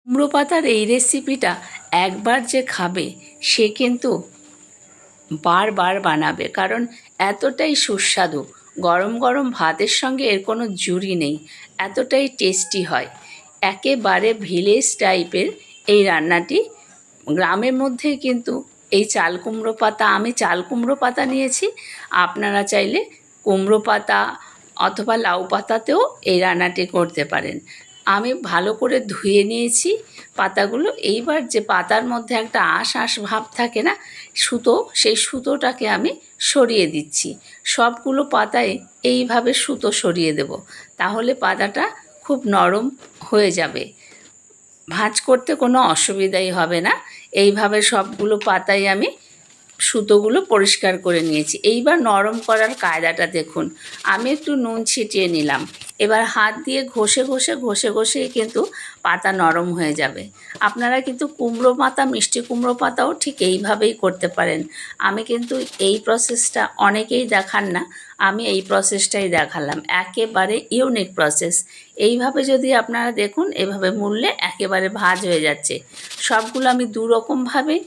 কুমড়ো পাতার এই রেসিপিটা একবার যে খাবে সে কিন্তু বারবার বানাবে, কারণ এতটাই সুস্বাদু। গরম গরম ভাতের সঙ্গে এর কোনো জুড়ি নেই, এতটাই টেস্টি হয়। একেবারে ভিলেজ টাইপের এই রান্নাটি। গ্রামের মধ্যেই কিন্তু এই চাল কুমড়ো পাতা, আমি চাল কুমড়ো পাতা নিয়েছি, আপনারা চাইলে কুমড়ো পাতা অথবা লাউ পাতাতেও এই রান্নাটি করতে পারেন। আমি ভালো করে ধুয়ে নিয়েছি পাতাগুলো। এইবার যে পাতার মধ্যে একটা আঁশ আঁশ ভাব থাকে না, সুতো, সেই সুতোটাকে আমি সরিয়ে দিচ্ছি। সবগুলো পাতায় এইভাবে সুতো সরিয়ে দেব, তাহলে পাতাটা খুব নরম হয়ে যাবে, ভাঁজ করতে কোনো অসুবিধাই হবে না। এইভাবে সবগুলো পাতায় আমি সুতোগুলো পরিষ্কার করে নিয়েছি। এইবার নরম করার কায়দাটা দেখুন। আমি একটু নুন ছিটিয়ে নিলাম, এবার হাত দিয়ে ঘষে ঘষে ঘষে ঘষেই কিন্তু পাতা নরম হয়ে যাবে। আপনারা কিন্তু কুমড়ো পাতা, মিষ্টি কুমড়ো পাতাও ঠিক এইভাবেই করতে পারেন। আমি কিন্তু এই প্রসেসটা অনেকেই দেখান না, আমি এই প্রসেসটাই দেখালাম, একেবারে ইউনিক প্রসেস। এইভাবে যদি আপনারা দেখুন, এভাবে মুড়লে একেবারে ভাঁজ হয়ে যাচ্ছে। সবগুলো আমি দুরকমভাবে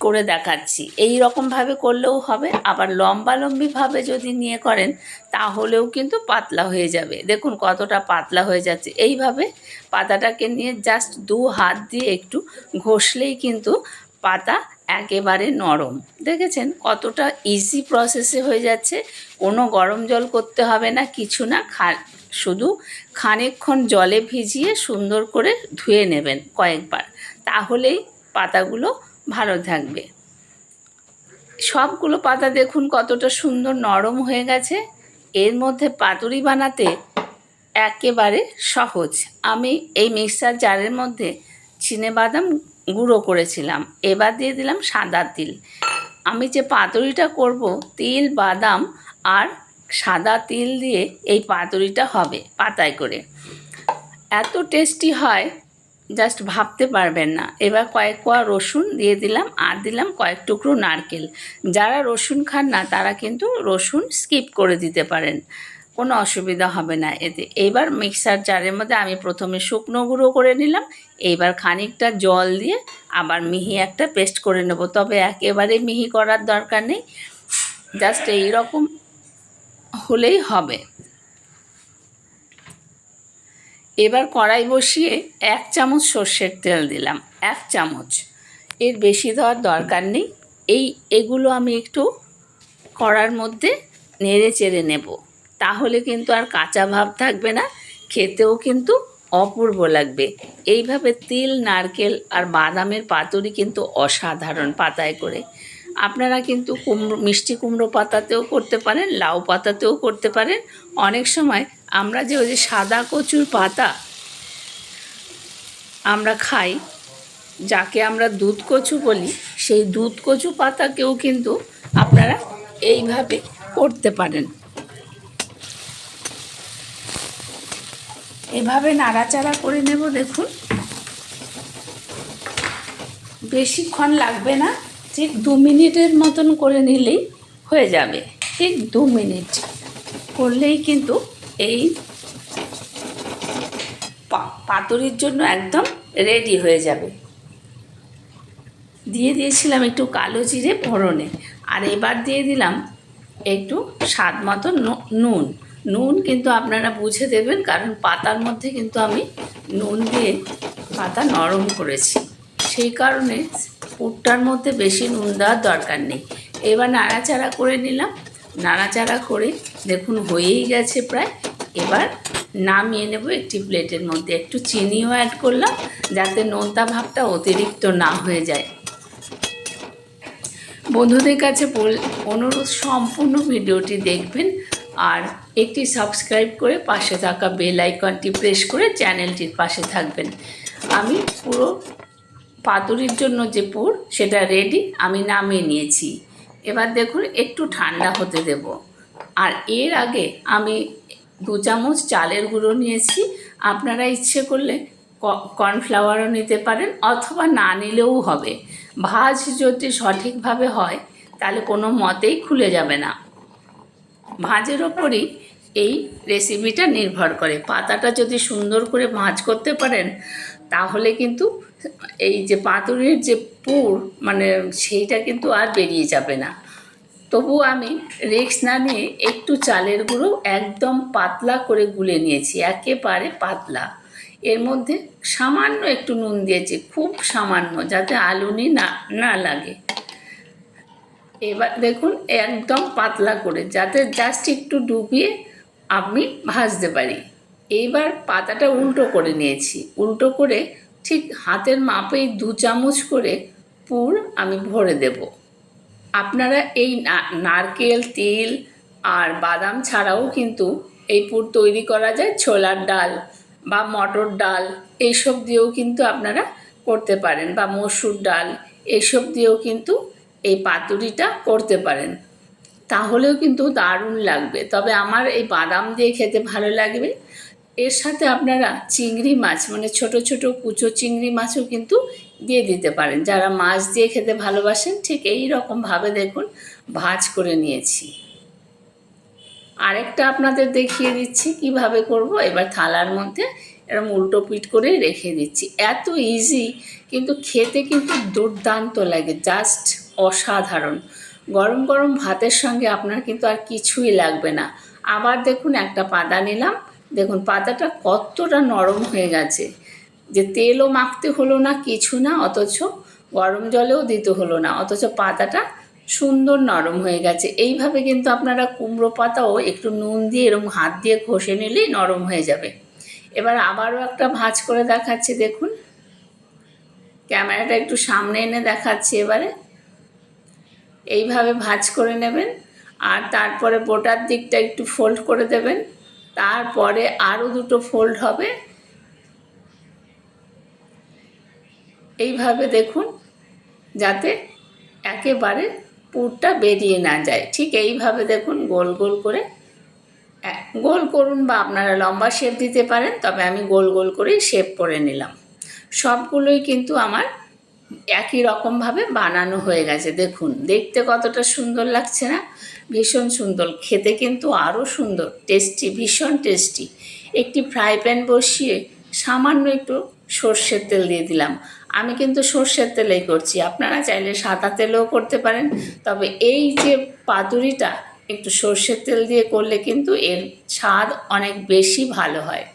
করে দেখাচ্ছি। এই রকমভাবে করলেও হবে, আবার লম্বালম্বিভাবে যদি নিয়ে করেন তাহলেও কিন্তু পাতলা হয়ে যাবে। দেখুন কতটা পাতলা হয়ে যাচ্ছে। এইভাবে পাতাটাকে নিয়ে জাস্ট দু হাত দিয়ে একটু ঘষলেই কিন্তু পাতা একেবারে নরম। দেখেছেন কতটা ইজি প্রসেসে হয়ে যাচ্ছে। কোনো গরম জল করতে হবে না, কিছু না। শুধু খানিকক্ষণ জলে ভিজিয়ে সুন্দর করে ধুয়ে নেবেন কয়েকবার, তাহলেই পাতাগুলো ভালো থাকবে। সবগুলো পাতা দেখুন কতটা সুন্দর নরম হয়ে গেছে। এর মধ্যে পাতুরি বানাতে একেবারে সহজ। আমি এই মিক্সার জারের মধ্যে চিনেবাদাম গুঁড়ো করেছিলাম, এবার দিয়ে দিলাম সাদা তিল। আমি যে পাতুরিটা করব, তিল, বাদাম আর সাদা তিল দিয়ে এই পাতুরিটা হবে পাতায় করে। এত টেস্টি হয় জাস্ট ভাবতে পারবেন না। এবার কয়েক কোয়া রসুন দিয়ে দিলাম, আর দিলাম কয়েক টুকরো নারকেল। যারা রসুন খান না তারা কিন্তু রসুন স্কিপ করে দিতে পারেন, কোনো অসুবিধা হবে না এতে। এইবার মিক্সার জারের মধ্যে আমি প্রথমে শুকনো গুঁড়ো করে নিলাম, এইবার খানিকটা জল দিয়ে আবার মিহি একটা পেস্ট করে নেব। তবে একেবারে মিহি করার দরকার নেই, জাস্ট এই রকম হলেই হবে। এবার কড়াই বসিয়ে 1 চামচ সর্ষের তেল দিলাম, 1 চামচ, এর বেশি দেওয়ার দরকার নেই। এগুলো আমি একটু কড়ার মধ্যে নেড়ে চেড়ে নেব, তাহলে কিন্তু আর কাঁচা ভাব থাকবে না, খেতেও কিন্তু অপূর্ব লাগবে। এইভাবে তিল, নারকেল আর বাদামের পাতুরি কিন্তু অসাধারণ পাতায় করে। আপনারা কিন্তু মিষ্টি কুমড়ো পাতাতেও করতে পারেন, লাউ পাতাতেও করতে পারেন। অনেক সময় আমরা যে ওই যে সাদা কচুর পাতা আমরা খাই, যাকে আমরা দুধ কচু বলি, সেই দুধ কচু পাতাকেও কিন্তু আপনারা এইভাবে করতে পারেন। এভাবে নাড়াচাড়া করে নেব। দেখুন বেশিক্ষণ লাগবে না, ঠিক 2 মিনিটের মতন করে নিলেই হয়ে যাবে। ঠিক 2 মিনিট করলেই কিন্তু এই পাতুরির জন্য একদম রেডি হয়ে যাবে। দিয়ে দিয়েছিলাম একটু কালো জিরে ফোড়নে, আর এবার দিয়ে দিলাম একটু স্বাদ মতো নুন। নুন কিন্তু আপনারা বুঝে দেবেন, কারণ পাতার মধ্যে কিন্তু আমি নুন দিয়ে পাতা নরম করেছি, সেই কারণে পুরটার মধ্যে বেশি নুন দেওয়ার দরকার নেই। এবার নাড়াচাড়া করে নিলাম, নাড়াচাড়া করে দেখুন হয়েই গেছে প্রায়। এবার নামিয়ে নেব একটি প্লেটের মধ্যে। একটু চিনিও অ্যাড করলাম, যাতে নোনতা ভাবটা অতিরিক্ত না হয়ে যায়। বন্ধুদের কাছে অনুরোধ, সম্পূর্ণ ভিডিওটি দেখবেন আর একটি সাবস্ক্রাইব করে পাশে থাকা বেল আইকনটি প্রেস করে চ্যানেলটির পাশে থাকবেন। আমি পুরো পাতুরির জন্য যে পুর সেটা রেডি, আমি নামিয়ে নিয়েছি। এবার দেখুন একটু ঠান্ডা হতে দেব। আর এর আগে আমি 2 চামচ চালের গুঁড়ো নিয়েছি। আপনারা ইচ্ছে করলে কর্নফ্লাওয়ারও নিতে পারেন, অথবা না নিলেও হবে। ভাঁজ যদি সঠিকভাবে হয় তাহলে কোনো মতেই খুলে যাবে না। ভাঁজের ওপরই এই রেসিপিটা নির্ভর করে। পাতাটা যদি সুন্দর করে ভাঁজ করতে পারেন তাহলে কিন্তু এই যে পাতুরির যে পুর মানে সেইটা কিন্তু আর বেরিয়ে যাবে না। তবু আমি রিস্ক না নিয়ে একটু চালের গুঁড়ো একদম পাতলা করে গুলে নিয়েছি, একেবারে পাতলা। এর মধ্যে সামান্য একটু নুন দিয়েছি, খুব সামান্য, যাতে আলুনি না না লাগে। এবার দেখুন একদম পাতলা করে, যাতে জাস্ট একটু ডুবিয়ে আমি ভাজতে পারি। এইবার পাতাটা উল্টো করে নিয়েছি, উল্টো করে ঠিক হাতের মাপেই 2 চামচ করে পুর আমি ভরে দেব। আপনারা এই নারকেল, তিল আর বাদাম ছাড়াও কিন্তু এই পুর তৈরি করা যায় ছোলার ডাল বা মটর ডাল, এইসব দিয়েও কিন্তু আপনারা করতে পারেন, বা মসুর ডাল, এইসব দিয়েও কিন্তু এই পাতুরিটা করতে পারেন। তাহলেও কিন্তু দারুণ লাগবে, তবে আমার এই বাদাম দিয়ে খেতে ভালো লাগবে। এর সাথে আপনারা চিংড়ি মাছ মানে ছোট ছোট কুচো চিংড়ি মাছও কিন্তু দিয়ে দিতে পারেন। যারা মাছ দিয়ে খেতে ভালোবাসেন ঠিক এই রকমভাবে দেখুন ভাজ করে নিয়েছি। আরেকটা আপনাদের দেখিয়ে দিচ্ছি কিভাবে করব। এবার থালার মধ্যে এরকম উল্টো পিঠ করে রেখে দিচ্ছি। এত ইজি, কিন্তু খেতে কিন্তু দুর্দান্ত লাগে, জাস্ট অসাধারণ। গরম গরম ভাতের সঙ্গে আপনার কিন্তু আর কিছুই লাগবে না। আবার দেখুন একটা পাতা নিলাম, দেখুন পাতাটা কতটা নরম হয়ে গেছে, যে তেলও মাখতে হলো না, কিছু না, অথচ গরম জলেও দিতে হলো না, অথচ পাতাটা সুন্দর নরম হয়ে গেছে। এইভাবে কিন্তু আপনারা কুমড়ো পাতাও একটু নুন দিয়ে এরকম হাত দিয়ে ঘষে নিলেই নরম হয়ে যাবে। এবার আবারও একটা ভাঁজ করে দেখাচ্ছি, দেখুন ক্যামেরাটা একটু সামনে এনে দেখাচ্ছি। এবারে এইভাবে ভাঁজ করে নেবেন, আর তারপরে বোটার দিকটা একটু ফোল্ড করে দেবেন, তারপরে আরও দুটো ফোল্ড হবে। এইভাবে দেখুন যাতে একেবারে পুরটা বেরিয়ে না যায়। ঠিক এইভাবে দেখুন গোল গোল করে গোল করুন, বা আপনারা লম্বা শেপ দিতে পারেন, তবে আমি গোল গোল করেই শেপ করে নিলাম। সবগুলোই কিন্তু আমার একই রকমভাবে বানানো হয়ে গেছে। দেখুন দেখতে কতটা সুন্দর লাগছে না? ভীষণ সুন্দর, খেতে কিন্তু আরও সুন্দর, টেস্টি, ভীষণ টেস্টি। একটি ফ্রাই প্যান বসিয়ে সামান্য একটু সর্ষের তেল দিয়ে দিলাম। আমি কিন্তু সর্ষের তেলেই করছি, আপনারা চাইলে সাদা তেলেও করতে পারেন, তবে এই যে পাতুরিটা একটু সর্ষের তেল দিয়ে করলে কিন্তু এর স্বাদ অনেক বেশি ভালো হয়।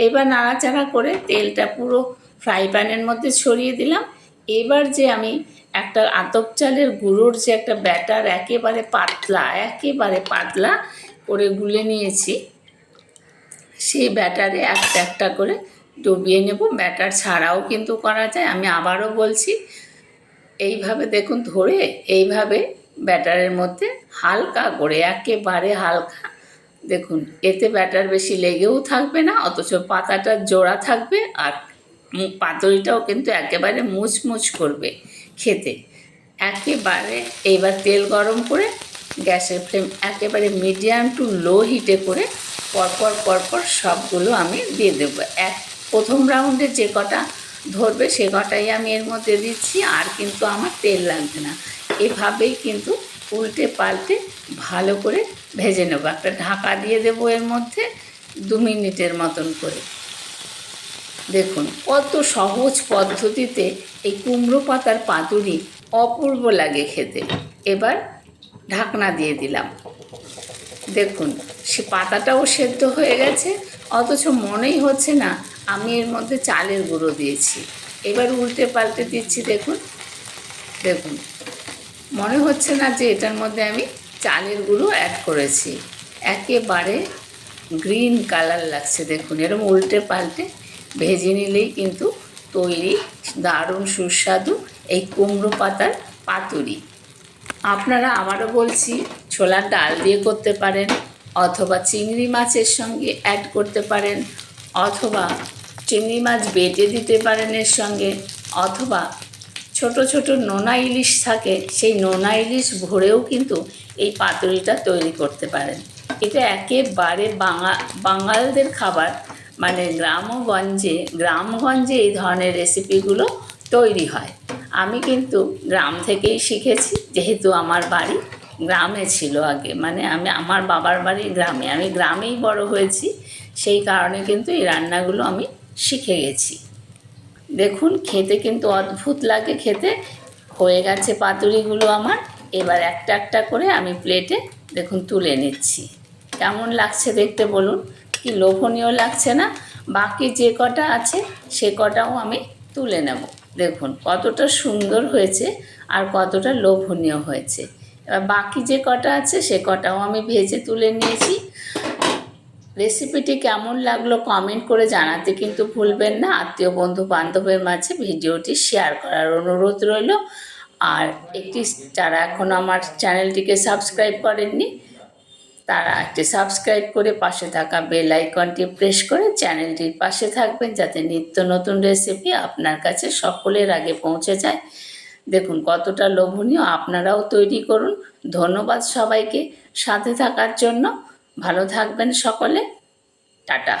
এবার নাড়াচাড়া করে তেলটা পুরো ফ্রাই প্যানের মধ্যে ছড়িয়ে দিলাম। এবার যে আমি একটা আতপ চালের গুঁড়োর যে একটা ব্যাটার একেবারে পাতলা করে গুলে নিয়েছি, সেই ব্যাটারে একটা একটা করে ডুবিয়ে নেব। ব্যাটার ছাড়াও কিন্তু করা যায়, আমি আবারও বলছি। এইভাবে দেখুন ধরে এইভাবে ব্যাটারের মধ্যে হালকা করে, একেবারে হালকা, দেখুন এতে ব্যাটার বেশি লেগেও থাকবে না, অথচ পাতাটা জোড়া থাকবে, আর পাতুরিটাও কিন্তু একেবারে মুচমুচ করবে খেতে। একেবারে এইবার তেল গরম করে গ্যাসের ফ্লেম একেবারে মিডিয়াম টু লো হিটে করে পরপর পরপর সবগুলো আমি দিয়ে দেবো। প্রথম রাউন্ডে যে কটা ধরবে সে কটাই আমি এর মধ্যে দিচ্ছি, আর কিন্তু আমার তেল লাগবে না। এভাবেই কিন্তু উল্টে পাল্টে ভালো করে ভেজে নেবো। একটা ঢাকা দিয়ে দেবো এর মধ্যে 2 মিনিটের মতন করে। দেখুন কত সহজ পদ্ধতিতে এই কুমড়ো পাতার পাতুরি অপূর্ব লাগে খেতে। এবার ঢাকনা দিয়ে দিলাম, দেখুন সে পাতাটাও সেদ্ধ হয়ে গেছে, অথচ মনেই হচ্ছে না আমি এর মধ্যে চালের গুঁড়ো দিয়েছি। এবার উল্টে পাল্টে দিচ্ছি, দেখুন দেখুন মনে হচ্ছে না যে এটার মধ্যে আমি চালের গুঁড়ো অ্যাড করেছি। একেবারে গ্রিন কালার লাগছে, দেখুন এরকম উল্টে পাল্টে ভেজে নিলেই কিন্তু তৈরি দারুণ সুস্বাদু এই কুমড়ো পাতার পাতুরি। আপনারা আবারও বলছি, ছোলার ডাল দিয়ে করতে পারেন, অথবা চিংড়ি মাছের সঙ্গে অ্যাড করতে পারেন, অথবা চিংড়ি মাছ বেটে দিতে পারেন এর সঙ্গে, অথবা ছোট ছোট নোনা ইলিশ থাকে, সেই নোনা ইলিশ ভরেও কিন্তু এই পাতুরিটা তৈরি করতে পারেন। এটা একেবারে বাঙালদের খাবার, মানে গ্রামগঞ্জে এই ধরনের রেসিপিগুলো তৈরি হয়। আমি কিন্তু গ্রাম থেকেই শিখেছি, যেহেতু আমার বাড়ি গ্রামে ছিল আগে, মানে আমার বাবার বাড়ি গ্রামে, আমি গ্রামেই বড় হয়েছি, সেই কারণে কিন্তু এই রান্নাগুলো আমি শিখে গেছি। দেখুন খেতে কিন্তু অদ্ভুত লাগে খেতে। হয়ে গেছে পাতুরিগুলো আমার। এবার একটা একটা করে আমি প্লেটে দেখুন তুলে নিচ্ছি। কেমন লাগছে দেখতে বলুন? কি লোভনীয় লাগছে না? বাকি যে কটা আছে সে কটাও আমি তুলে নেব। দেখুন কতটা সুন্দর হয়েছে আর কতটা লোভনীয় হয়েছে। এবার বাকি যে কটা আছে সে কটাও আমি ভেজে তুলে নিয়েছি। রেসিপিটি কেমন লাগলো কমেন্ট করে জানাতে কিন্তু ভুলবেন না। আত্মীয় বন্ধু বান্ধবের মাঝে ভিডিওটি শেয়ার করার অনুরোধ রইল। আর যারা এখন আমার চ্যানেলটিকে সাবস্ক্রাইব করেননি তারা একটি সাবস্ক্রাইব করে পাশে থাকা বেল আইকনটি প্রেস করে চ্যানেলটির পাশে থাকবেন, যাতে নিত্য নতুন রেসিপি আপনার কাছে সকলের আগে পৌঁছে যায়। দেখুন কতটা লোভনীয়, আপনারাও তৈরি করুন। ধন্যবাদ সবাইকে সাথে থাকার জন্য। ভালো থাকবেন সকলে। টাটা।